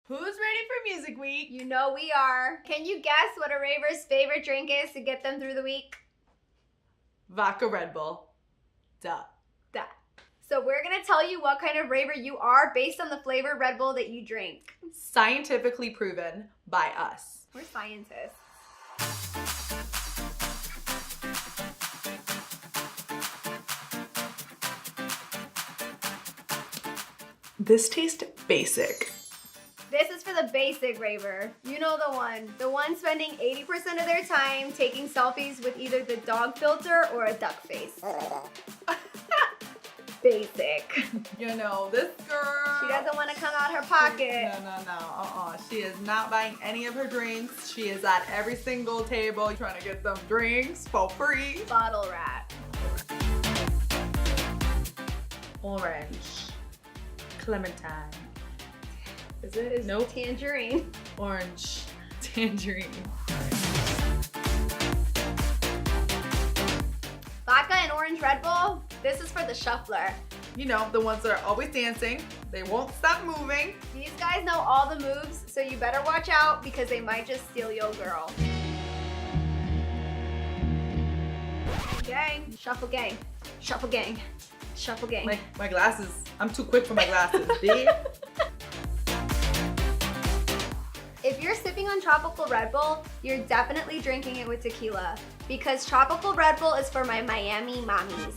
Who's ready for Music Week? You know we are. Can you guess what a raver's favorite drink is to get them through the week? Vodka Red Bull. Duh. Duh. So we're gonna tell you what kind of raver you are based on the flavor Red Bull that you drink. Scientifically proven by us. We're scientists. This tastes basic. This is for the basic raver. You know the one. The one spending 80% of their time taking selfies with either the dog filter or a duck face. Basic. You know, this girl. She doesn't want to come out her pocket. No. She is not buying any of her drinks. She is at every single table trying to get them drinks for free. Bottle rat. Orange. Clementine. Is it? It's Nope. Tangerine. Orange. Tangerine. Vodka and orange Red Bull. This is for the shuffler. You know, the ones that are always dancing. They won't stop moving. These guys know all the moves, so you better watch out because they might just steal your girl. Gang. Shuffle gang. Shuffle gang. Shuffle gang. My glasses. I'm too quick for my glasses, bitch. If you're sipping on tropical Red Bull, you're definitely drinking it with tequila because tropical Red Bull is for my Miami mommies.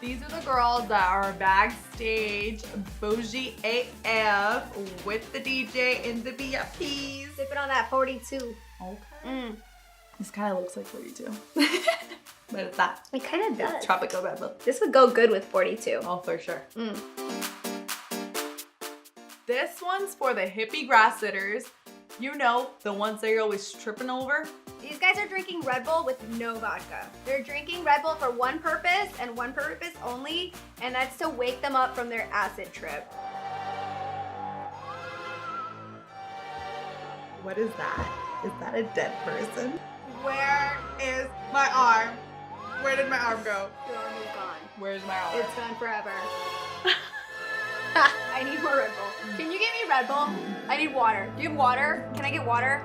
These are the girls that are backstage, bougie AF, with the DJ in the VIPs. Sipping on that 42. Okay. This kind of looks like 42. But it's not. It kind of does. It's tropical Red Bull. This would go good with 42. Oh, for sure. This one's for the hippie grass sitters. You know, the ones that you're always tripping over. These guys are drinking Red Bull with no vodka. They're drinking Red Bull for one purpose and one purpose only, and that's to wake them up from their acid trip. What is that? Is that a dead person? Where is my arm? Where did my arm go? Your arm is gone. Where's my arm? It's gone forever. I need more Red Bull. Can you get me Red Bull? I need water. Do you have water? Can I get water?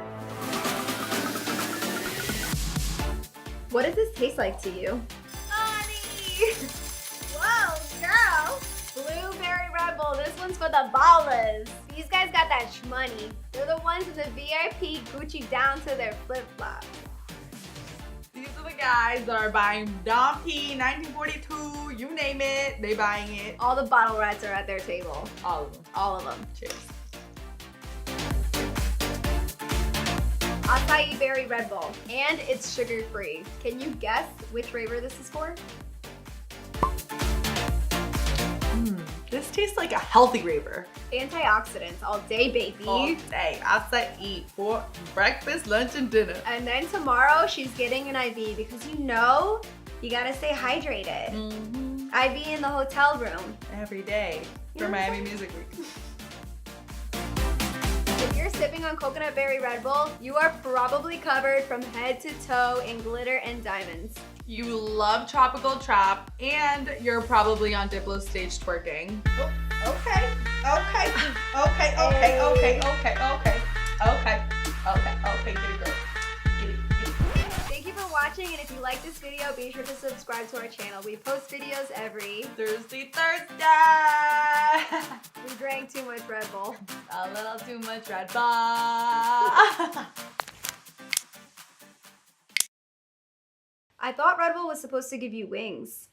What does this taste like to you? Honey! Whoa, girl! Blueberry Red Bull. This one's for the ballers. These guys got that shmoney. They're the ones in the VIP Gucci down to their flip-flops. These are the guys that are buying Dom P, 1942, you name it, they buying it. All the bottle rats are at their table. All of them. All of them. Cheers. Acai Berry Red Bull. And it's sugar-free. Can you guess which raver this is for? This tastes like a healthy raver. Antioxidants all day, baby. All day. Acai for breakfast, lunch, and dinner. And then tomorrow, she's getting an IV because you know you gotta stay hydrated. IV in the hotel room. Every day for Miami Music Week. If you're sipping on coconut berry Red Bull, you are probably covered from head to toe in glitter and diamonds. You love tropical trap, and you're probably on Diplo stage twerking. Oh, okay, get it, girl. Get it. Thank you for watching, and if you like this video, be sure to subscribe to our channel. We post videos every Thursday. We drank too much Red Bull. A little too much Red Bull. I thought Red Bull was supposed to give you wings.